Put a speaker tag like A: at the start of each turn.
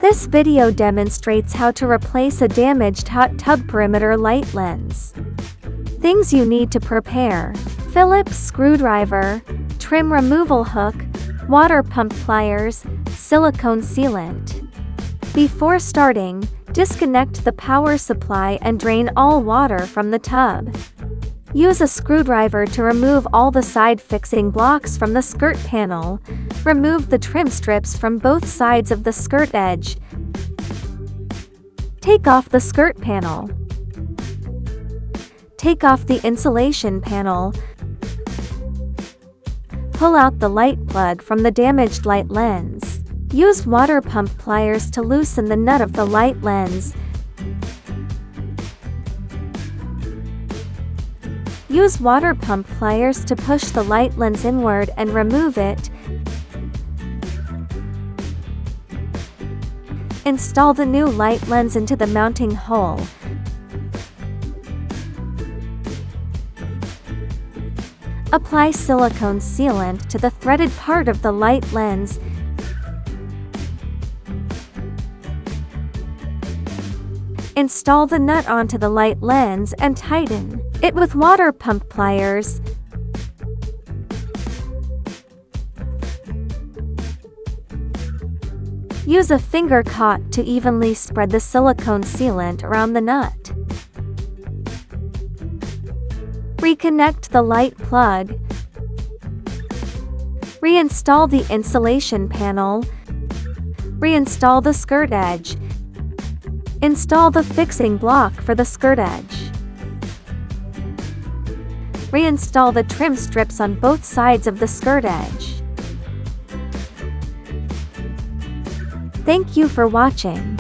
A: This video demonstrates how to replace a damaged hot tub perimeter light lens. Things you need to prepare: Phillips screwdriver, trim removal hook, water pump pliers, silicone sealant. Before starting, disconnect the power supply and drain all water from the tub. Use a screwdriver to remove all the side fixing blocks from the skirt panel. Remove the trim strips from both sides of the skirt edge. Take off the skirt panel. Take off the insulation panel. Pull out the light plug from the damaged light lens. Use water pump pliers to loosen the nut of the light lens. Use water pump pliers to push the light lens inward and remove it. Install the new light lens into the mounting hole. Apply silicone sealant to the threaded part of the light lens. Install the nut onto the light lens and tighten it with water pump pliers. Use a finger caught to evenly spread the silicone sealant around the nut. Reconnect the light plug. Reinstall the insulation panel. Reinstall the skirt edge. Install the fixing block for the skirt edge. Reinstall the trim strips on both sides of the skirt edge. Thank you for watching.